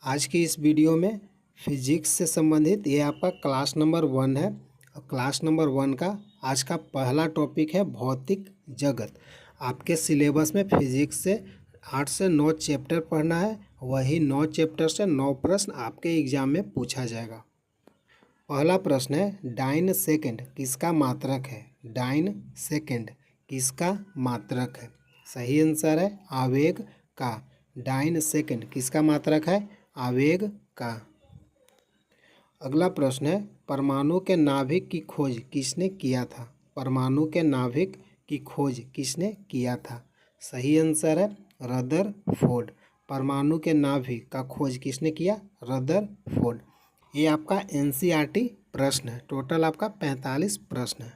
आज की इस वीडियो में फिजिक्स से संबंधित ये आपका क्लास नंबर 1 है और क्लास नंबर 1 का आज का पहला टॉपिक है भौतिक जगत। आपके सिलेबस में फिजिक्स से 8 से 9 चैप्टर पढ़ना है, वही 9 चैप्टर से 9 प्रश्न आपके एग्जाम में पूछा जाएगा। पहला प्रश्न है डाइन सेकेंड किसका मात्रक है। डाइन सेकेंड किसका मात्रक है। सही आंसर है आवेग का। डाइन सेकेंड किसका मात्रक है, आवेग का। अगला प्रश्न है परमाणु के नाभिक की खोज किसने किया था। परमाणु के नाभिक की खोज किसने किया था। सही आंसर है रदरफोर्ड। परमाणु के नाभिक का खोज किसने किया, रदरफोर्ड। ये आपका एनसीईआरटी प्रश्न है। टोटल आपका 45 प्रश्न है।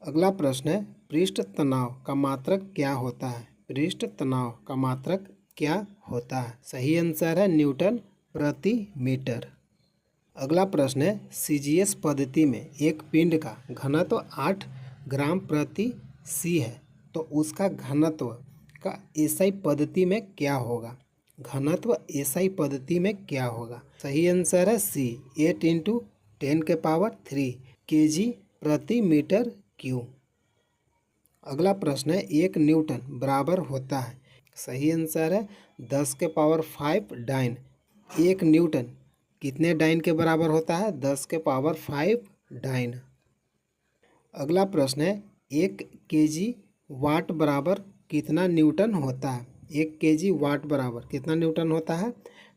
अगला प्रश्न है पृष्ठ तनाव का मात्रक क्या होता है। पृष्ठ तनाव का मात्रक क्या होता है। सही आंसर है न्यूटन प्रति मीटर। अगला प्रश्न है सीजीएस पद्धति में एक पिंड का घनत्व 8 ग्राम प्रति सी है, तो उसका घनत्व का एसआई पद्धति में क्या होगा। घनत्व एसआई पद्धति में क्या होगा। सही आंसर है सी 8 × 10⁻³ kg प्रति मीटर क्यूब। अगला प्रश्न है 1 न्यूटन बराबर होता है। सही आंसर है 10⁵ डाइन। 1 न्यूटन कितने डाइन के बराबर होता है, 10⁵ डाइन। अगला प्रश्न है 1 केजी वाट बराबर कितना न्यूटन होता है। 1 केजी वाट बराबर कितना न्यूटन होता है,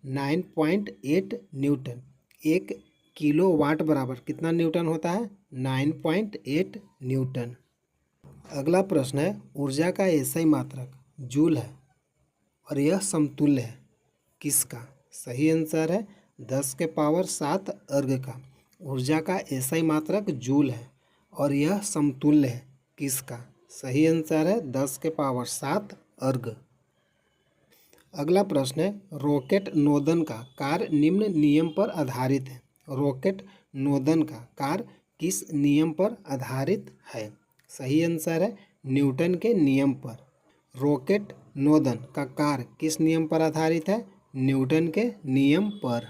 9.8 न्यूटन। 1 किलो वाट बराबर कितना न्यूटन होता है, 9.8 न्यूटन। अगला प्रश्न है ऊर्जा का एसआई मात्रक जूल है और यह समतुल्य है किसका। सही आंसर है 10⁷ अर्ग का। ऊर्जा का एसआई मात्रक जूल है और यह समतुल्य है किसका। सही आंसर है 10⁷ अर्ग। अगला प्रश्न है रॉकेट नोदन का कार्य निम्न नियम पर आधारित है। रॉकेट नोदन का कार्य किस नियम पर आधारित है। सही आंसर है न्यूटन के नियम पर। रॉकेट नोदन का कार्य किस नियम पर आधारित है, न्यूटन के नियम पर।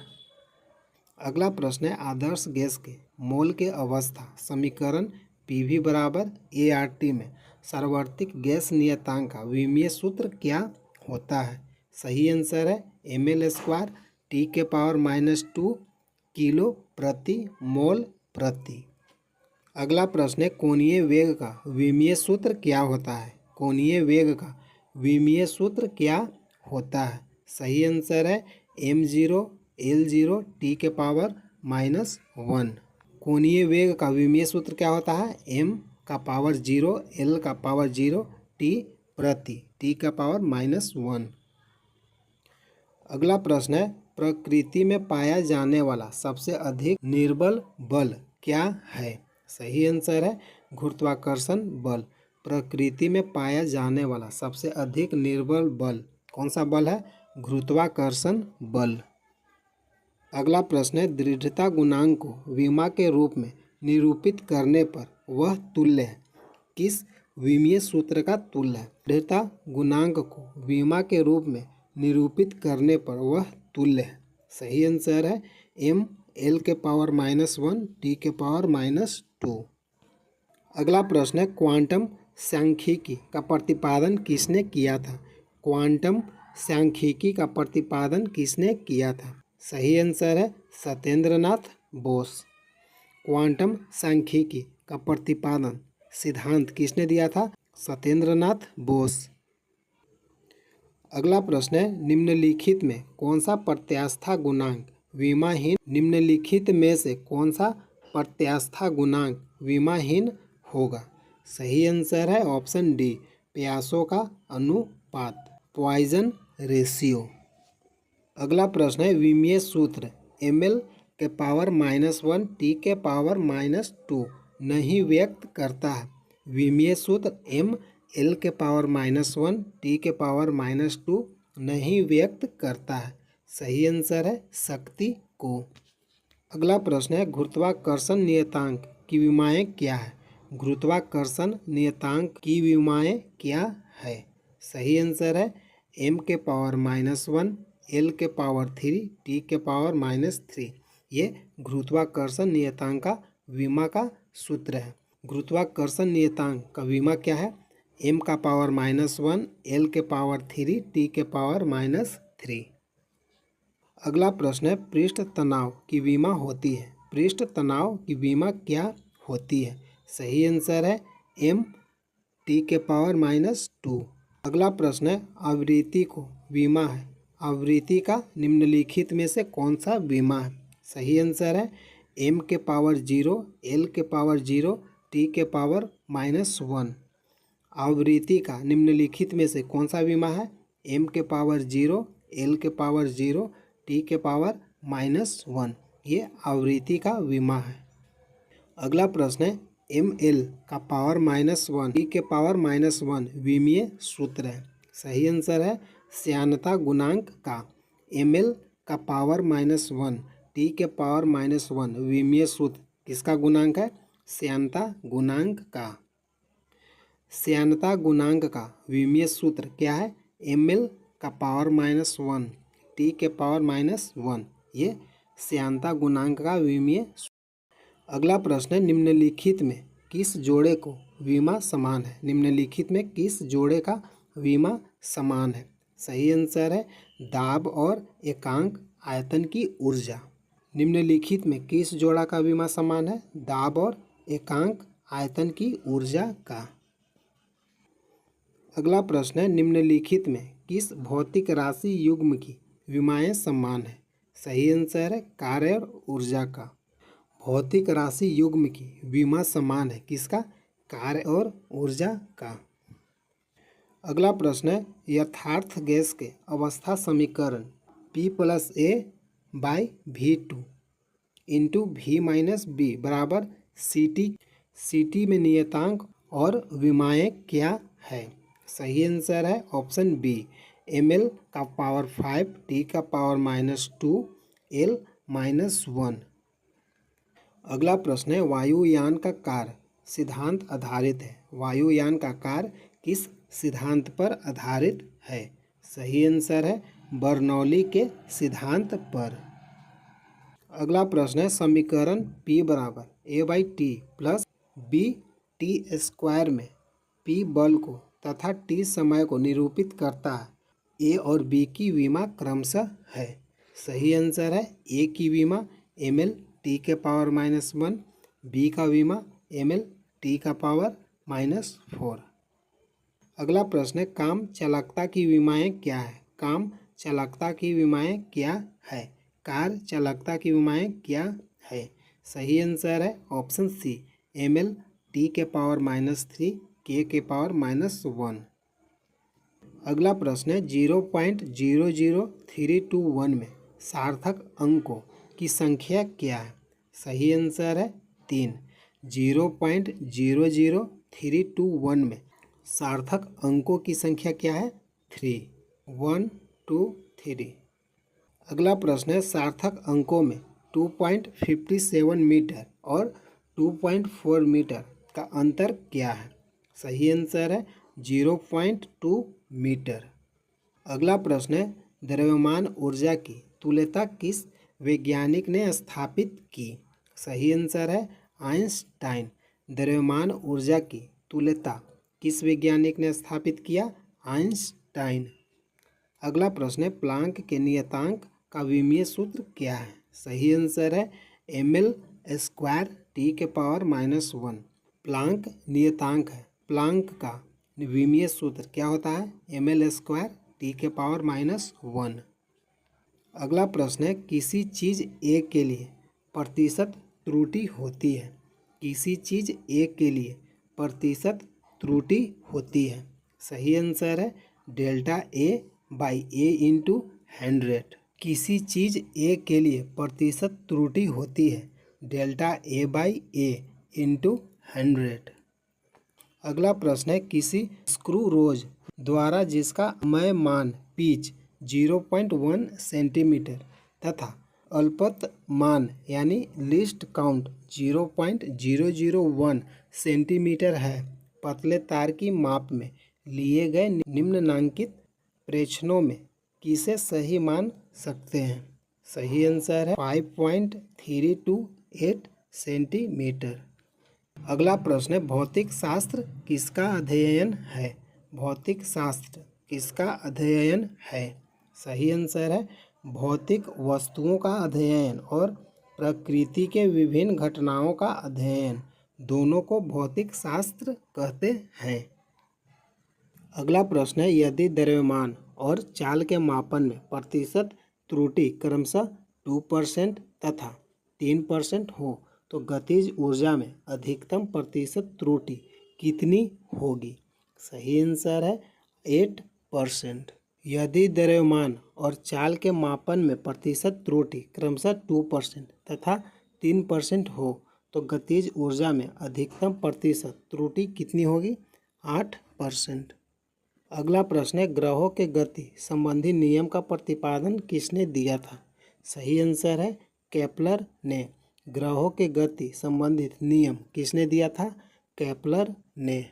अगला प्रश्न है आदर्श गैस के मोल के अवस्था समीकरण पीवी बराबर ART में सार्वत्रिक गैस नियतांक का विमीय सूत्र क्या होता है। सही आंसर है ml² T⁻⁻² किलो प्रति मोल प्रति। अगला प्रश्न है कोणीय वेग का विमीय सूत्र क्या होता है। कोणीय वेग का विमीय सूत्र क्या होता है। सही आंसर है m0 L0 T⁻⁻1। कोणीय वेग का विमीय सूत्र क्या होता है, m⁻0 L⁻0 T प्रति T⁻⁻1। अगला प्रश्न है प्रकृति में पाया जाने वाला सबसे अधिक निर्बल बल क्या है। सही आंसर है गुरुत्वाकर्षण बल। प्रकृति में पाया जाने वाला सबसे अधिक निर्बल बल कौन सा बल है, गुरुत्वाकर्षण बल। अगला प्रश्न है दृढ़ता गुणांक को विमा के रूप में निरूपित करने पर वह तुल्य है किस विमीय सूत्र का तुल्य है। दृढ़ता गुणांक को विमा के रूप में निरूपित करने पर वह तुल्य है। सही आंसर है mL⁻⁻1 T⁻⁻2। अगला प्रश्न है क्वांटम सांख्यिकी का प्रतिपादन किसने किया था। क्वांटम सांख्यिकी का प्रतिपादन किसने किया था। सही आंसर है सत्येंद्रनाथ बोस। क्वांटम सांख्यिकी का प्रतिपादन सिद्धांत किसने दिया था, सत्येंद्रनाथ बोस। अगला प्रश्न है निम्नलिखित में कौन सा प्रत्यास्था गुणांक विमाहीन। निम्नलिखित में से कौन सा प्रत्यास्था गुणांक विमाहीन होगा। सही आंसर है ऑप्शन डी प्यासों का अनुपात, पॉइजन रेशियो। अगला प्रश्न है विमीय सूत्र mL⁻⁻1 T⁻⁻2 नहीं व्यक्त करता है। विमीय सूत्र mL⁻⁻1 T⁻⁻2 नहीं व्यक्त करता है। सही आंसर है शक्ति को। अगला प्रश्न है गुरुत्वाकर्षण नियतांक की विमाएँ क्या है। गुरुत्वाकर्षण नियतांक की विमाएँ क्या है। सही आंसर है m⁻⁻1 L के पावर 3 T के पावर -3। ये गुरुत्वाकर्षण नियतांक का विमा का सूत्र है। गुरुत्वाकर्षण नियतांक का विमा क्या है? m का पावर -1 L के पावर 3 T के पावर -3। अगला प्रश्न है, पृष्ठ तनाव की विमा होती है। पृष्ठ तनाव की विमा क्या होती है? सही आंसर है m T के पावर -2। अगला प्रश्न है, आवृत्ति को विमा है। आवृत्ति का निम्नलिखित में से कौन सा विमा है? सही आंसर है m के पावर 0 L के पावर 0 T के पावर -1। आवृत्ति का निम्नलिखित में से कौन सा विमा है? m के पावर 0 L के पावर 0 T के पावर -1। ये आवृत्ति का विमा है। अगला प्रश्न है, ml का पावर -1 T के पावर -1 विमीय सूत्र है। सही आंसर है श्यानता गुणांक का। ml का पावर -1 T के पावर -1 विमीय सूत्र किसका गुणांक है? श्यानता गुणांक का। श्यानता गुणांक का विमीय सूत्र क्या है? ml का पावर -1 T के पावर -1। ये श्यानता गुणांक का विमीय। अगला प्रश्न है, निम्नलिखित में किस जोड़े को विमा समान है? निम्नलिखित में किस जोड़े का विमा समान है? सही आंसर है दाब और एकांक आयतन की ऊर्जा। निम्नलिखित में किस जोड़ा का विमा समान है? दाब और एकांक आयतन की ऊर्जा का। अगला प्रश्न है, निम्नलिखित में किस भौतिक राशि युग्म की विमाएं समान है? सही आंसर है कार्य और ऊर्जा का। भौतिक राशि युग्म की विमा समान है किसका? कार्य और ऊर्जा का। अगला प्रश्न है, यथार्थ गैस के अवस्था समीकरण P+A/V2 इंटू V-B बराबर Ct। Ct में नियतांक और विमाएं क्या है? सही आंसर है ऑप्शन बी ml का पावर 5 T का पावर -2 L -1। अगला प्रश्न है, वायुयान का कार्य सिद्धांत आधारित है। वायुयान का कार्य किस सिद्धांत पर आधारित है? सही आंसर है बर्नौली के सिद्धांत पर। अगला प्रश्न है, समीकरण P बराबर A/T प्लस BT² में P बल को तथा T समय को निरूपित करता है। A और B की विमा क्रमशः है। सही आंसर है A की विमा ml T के पावर -1, B का विमा ml T का पावर -4। अगला प्रश्न है, काम चालकता की विमाएं क्या है? काम चालकता की विमाएं क्या है? कार्य चालकता की विमाएं क्या है? सही आंसर है ऑप्शन सी ml T के पावर -3 K के पावर -1। अगला प्रश्न है, 0.00321 में सार्थक अंकों की संख्या क्या है? सही आंसर है 3। 0.00321 में सार्थक अंकों की संख्या क्या है? 3, 1, 2, 3। अगला प्रश्न है, सार्थक अंकों में 2.57 मीटर और 2.4 मीटर का अंतर क्या है? सही आंसर है 0.2 मीटर। अगला प्रश्न है, द्रव्यमान ऊर्जा की तुल्यता किस वैज्ञानिक ने स्थापित की? सही आंसर है आइंस्टाइन। द्रव्यमान ऊर्जा की तुल्यता किस वैज्ञानिक ने स्थापित किया? आइंस्टाइन। अगला प्रश्न है, प्लांक के नियतांक का विमीय सूत्र क्या है? सही आंसर है ml² T के पावर -1। प्लांक नियतांक है। प्लांक का विमीय सूत्र क्या होता है? ml² T के पावर -1। अगला प्रश्न है, किसी चीज़ A के लिए प्रतिशत त्रुटि होती है। किसी चीज़ A के लिए प्रतिशत त्रुटि होती है। सही आंसर है ΔA/A इंटू 100। किसी चीज़ A के लिए प्रतिशत त्रुटि होती है ΔA/A इंटू 100। अगला प्रश्न है, किसी स्क्रू रोज द्वारा जिसका मय मान पिच 0.1 सेंटीमीटर तथा अल्पत मान यानी लीस्ट काउंट 0.001 सेंटीमीटर है, पतले तार की माप में लिए गए निम्नलिखित प्रेक्षणों में किसे सही मान सकते हैं? सही आंसर है 5.328 सेंटीमीटर। अगला प्रश्न है भौतिक शास्त्र किसका अध्ययन है? भौतिक शास्त्र किसका अध्ययन है? सही आंसर है भौतिक वस्तुओं का अध्ययन और प्रकृति के विभिन्न घटनाओं का अध्ययन, दोनों को भौतिक शास्त्र कहते हैं। अगला प्रश्न है यदि द्रव्यमान और चाल के मापन में प्रतिशत त्रुटि क्रमशः 2% तथा 3% हो तो गतिज ऊर्जा में अधिकतम प्रतिशत त्रुटि कितनी होगी? सही आंसर है 8%। यदि द्रव्यमान और चाल के मापन में प्रतिशत त्रुटि क्रमशः 2% तथा 3% हो तो गतिज ऊर्जा में अधिकतम प्रतिशत त्रुटि कितनी होगी? 8%। अगला प्रश्न है ग्रहों के गति संबंधी नियम का प्रतिपादन किसने दिया था? सही आंसर है केपलर ने। ग्रहों के गति संबंधित नियम किसने दिया था? केपलर ने।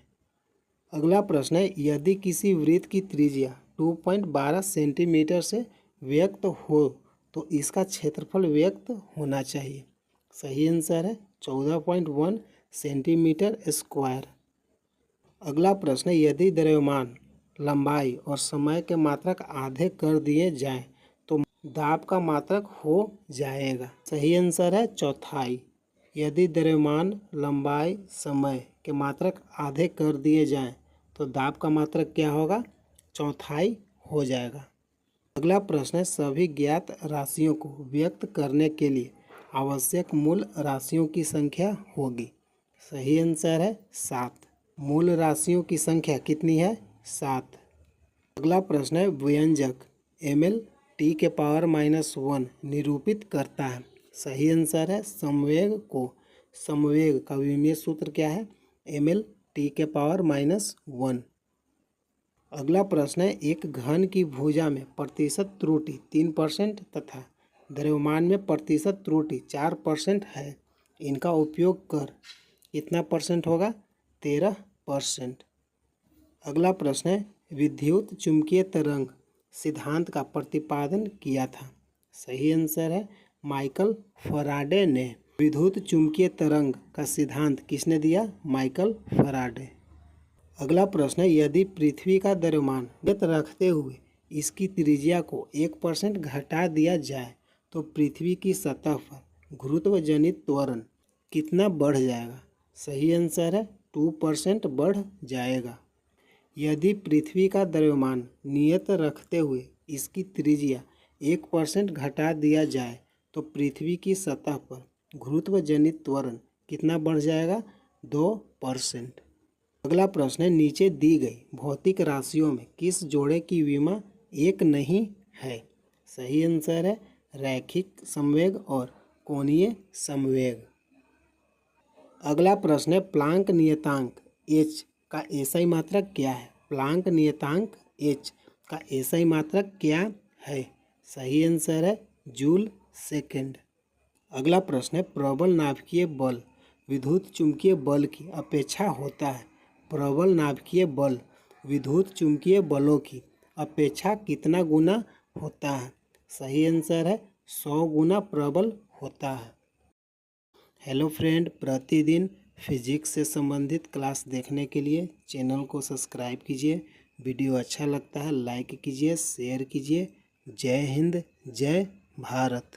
अगला प्रश्न है यदि किसी वृत्त की त्रिज्या 2.12 सेंटीमीटर से व्यक्त हो तो इसका क्षेत्रफल व्यक्त होना चाहिए। सही आंसर है 14.1 सेंटीमीटर स्क्वायर। अगला प्रश्न है यदि द्रव्यमान, लंबाई और समय के मात्रक आधे कर दिए जाएं तो दाब का मात्रक हो जाएगा। सही आंसर है चौथाई। यदि द्रव्यमान, लंबाई, समय के मात्रक आधे कर दिए जाएं तो दाब का मात्रक क्या होगा? चौथाई हो जाएगा। अगला प्रश्न है सभी ज्ञात राशियों को व्यक्त करने के लिए आवश्यक मूल राशियों की संख्या होगी। सही आंसर है 7। मूल राशियों की संख्या कितनी है? 7। अगला प्रश्न है व्यंजक ml T⁻⁻1 निरूपित करता है। सही आंसर है संवेग को। संवेग का विमीय सूत्र क्या है? ml T⁻⁻1। अगला प्रश्न है एक घन की भुजा में प्रतिशत त्रुटि 3% तथा द्रव्यमान में प्रतिशत त्रुटि 4% है। इनका उपयोग कर कितना परसेंट होगा? 13%। अगला प्रश्न है विद्युत चुम्बकीय तरंग सिद्धांत का प्रतिपादन किया था। सही आंसर है माइकल फैराडे ने। विद्युत चुम्बकीय तरंग का सिद्धांत किसने दिया? Michael Faraday. अगला प्रश्न है यदि पृथ्वी का द्रव्यमान नियत रखते हुए इसकी त्रिज्या को 1% घटा दिया जाए तो पृथ्वी की सतह पर गुरुत्वजनित त्वरण कितना बढ़ जाएगा? सही आंसर है 2% बढ़ जाएगा। यदि पृथ्वी का द्रव्यमान नियत रखते हुए इसकी त्रिज्या 1% घटा दिया जाए तो पृथ्वी की सतह पर गुरुत्वजनित त्वरण कितना बढ़ जाएगा? 2%। अगला प्रश्न है नीचे दी गई भौतिक राशियों में किस जोड़े की विमा एक नहीं है? सही आंसर है रैखिक संवेग और कोणीय संवेग। अगला प्रश्न है प्लांक नियतांक h का एसआई मात्रक क्या है? प्लांक नियतांक h का एसआई मात्रक क्या है? सही आंसर है जूल सेकेंड। अगला प्रश्न है प्रबल नाभिकीय बल विद्युत चुम्बकीय बल की अपेक्षा होता है। प्रबल नाभिकीय बल विद्युत चुम्बकीय बलों की अपेक्षा कितना गुना होता है? सही आंसर है 100 गुना प्रबल होता है। हेलो फ्रेंड, प्रतिदिन फिजिक्स से संबंधित क्लास देखने के लिए चैनल को सब्सक्राइब कीजिए। वीडियो अच्छा लगता है लाइक कीजिए, शेयर कीजिए। जय हिंद, जय भारत।